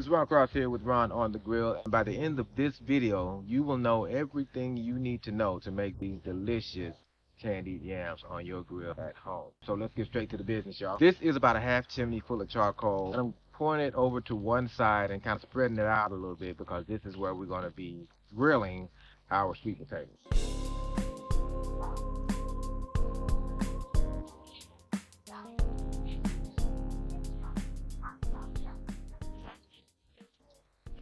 It's Ron Cross here with Ron on the grill. And by the end of this video, you will know everything you need to know to make these delicious candied yams on your grill at home. So let's get straight to the business, y'all. This is about a half chimney full of charcoal. And I'm pouring it over to one side and kind of spreading it out a little bit because this is where we're going to be grilling our sweet potatoes.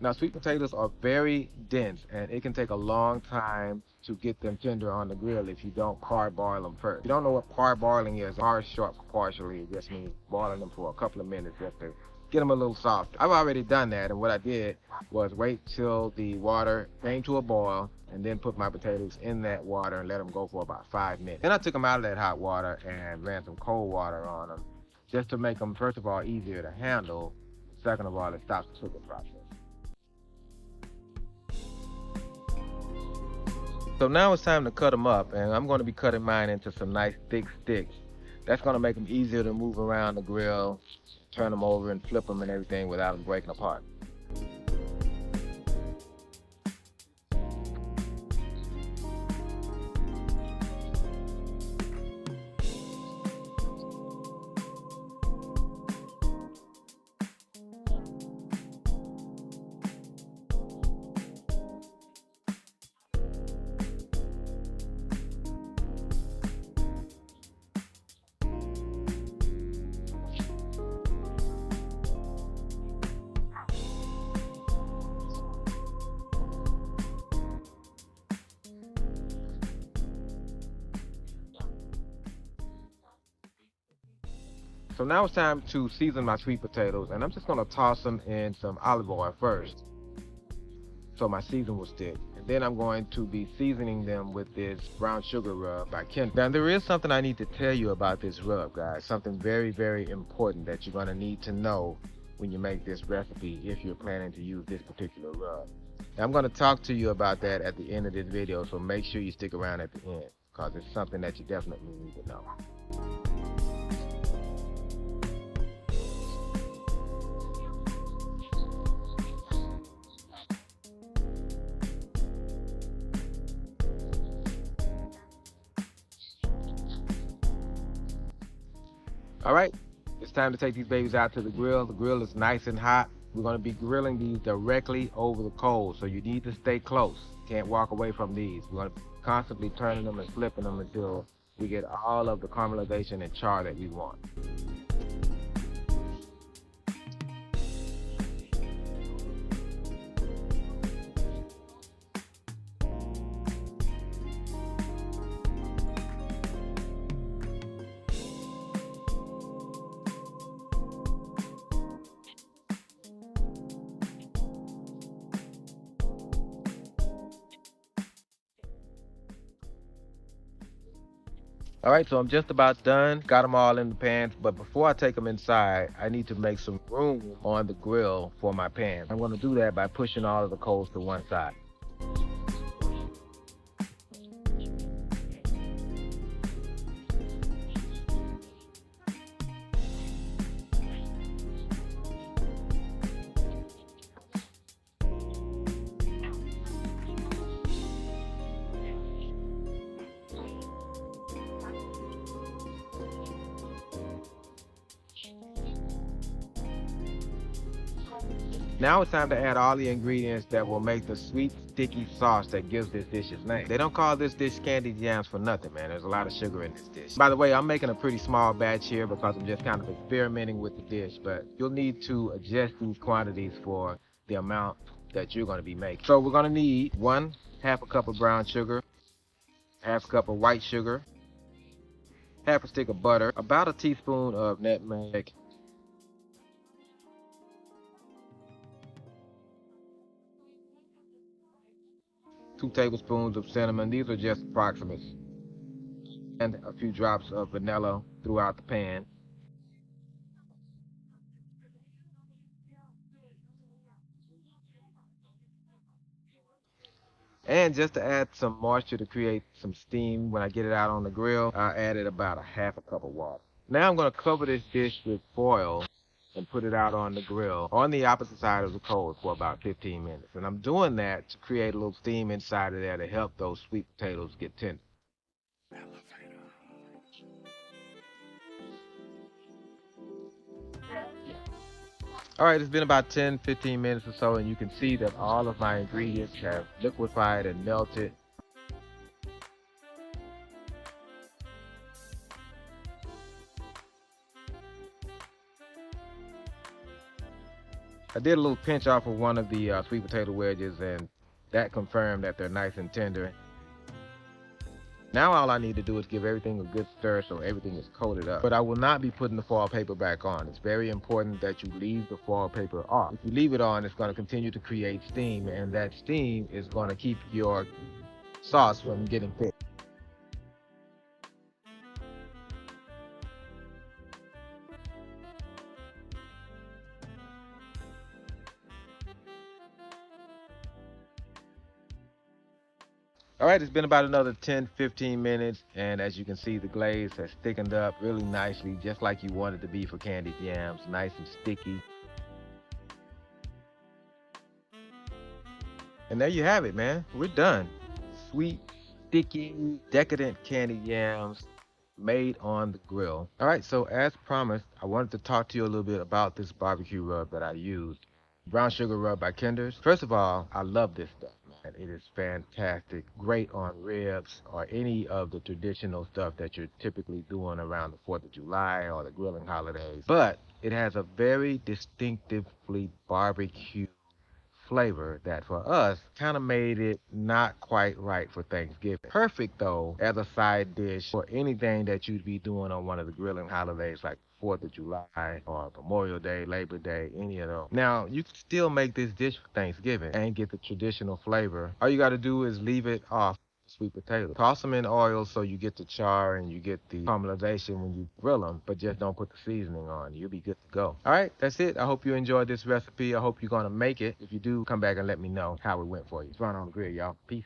Now, sweet potatoes are very dense, and it can take a long time to get them tender on the grill if you don't parboil them first. If you don't know what parboiling is, par short partially, it just means boiling them for a couple of minutes just to get them a little softer. I've already done that, and what I did was wait till the water came to a boil and then put my potatoes in that water and let them go for about 5 minutes. Then I took them out of that hot water and ran some cold water on them just to make them, first of all, easier to handle. Second of all, it stops the cooking process. So now it's time to cut them up, and I'm going to be cutting mine into some nice thick sticks. That's going to make them easier to move around the grill, turn them over and flip them and everything without them breaking apart. So now it's time to season my sweet potatoes, and I'm just going to toss them in some olive oil first so my season will stick. And then I'm going to be seasoning them with this brown sugar rub by Candied. Now there is something I need to tell you about this rub, guys. Something very, very important that you're going to need to know when you make this recipe if you're planning to use this particular rub. Now, I'm going to talk to you about that at the end of this video, so make sure you stick around at the end because it's something that you definitely need to know. All right, it's time to take these babies out to the grill. The grill is nice and hot. We're going to be grilling these directly over the coals, so you need to stay close. Can't walk away from these. We're going to be constantly turning them and flipping them until we get all of the caramelization and char that we want. All right, so I'm just about done. Got them all in the pans, but before I take them inside, I need to make some room on the grill for my pan. I'm going to do that by pushing all of the coals to one side. Now it's time to add all the ingredients that will make the sweet, sticky sauce that gives this dish its name. They don't call this dish candied yams for nothing, man. There's a lot of sugar in this dish. By the way, I'm making a pretty small batch here because I'm just kind of experimenting with the dish, but you'll need to adjust these quantities for the amount that you're going to be making. So we're going to need half a cup of brown sugar, half a cup of white sugar, half a stick of butter, about a teaspoon of nutmeg, 2 tablespoons of cinnamon. These are just approximates. And a few drops of vanilla throughout the pan. And just to add some moisture to create some steam when I get it out on the grill, I added about a half a cup of water. Now I'm going to cover this dish with foil and put it out on the grill on the opposite side of the coals for about 15 minutes. And I'm doing that to create a little steam inside of there to help those sweet potatoes get tender. All right, it's been about 10, 15 minutes or so, and you can see that all of my ingredients have liquefied and melted. I did a little pinch off of one of the sweet potato wedges, and that confirmed that they're nice and tender. Now all I need to do is give everything a good stir so everything is coated up. But I will not be putting the foil paper back on. It's very important that you leave the foil paper off. If you leave it on, it's going to continue to create steam, and that steam is going to keep your sauce from getting thick. All right, it's been about another 10, 15 minutes, and as you can see, the glaze has thickened up really nicely, just like you want it to be for candied yams, nice and sticky. And there you have it, man. We're done. Sweet, sticky, decadent candied yams made on the grill. All right, so as promised, I wanted to talk to you a little bit about this barbecue rub that I used. Brown sugar rub by Kinder's. First of all, I love this stuff, man. It is fantastic. Great on ribs or any of the traditional stuff that you're typically doing around the 4th of July or the grilling holidays. But it has a very distinctively barbecue flavor that for us kind of made it not quite right for Thanksgiving. Perfect though as a side dish for anything that you'd be doing on one of the grilling holidays like 4th of July or Memorial Day, Labor Day, any of those. Now, you can still make this dish for Thanksgiving and get the traditional flavor. All you got to do is leave it off sweet potatoes. Toss them in oil so you get the char and you get the caramelization when you grill them, but just don't put the seasoning on. You'll be good to go. All right, that's it. I hope you enjoyed this recipe. I hope you're going to make it. If you do, come back and let me know how it went for you. It's Ron on the Grill, y'all. Peace.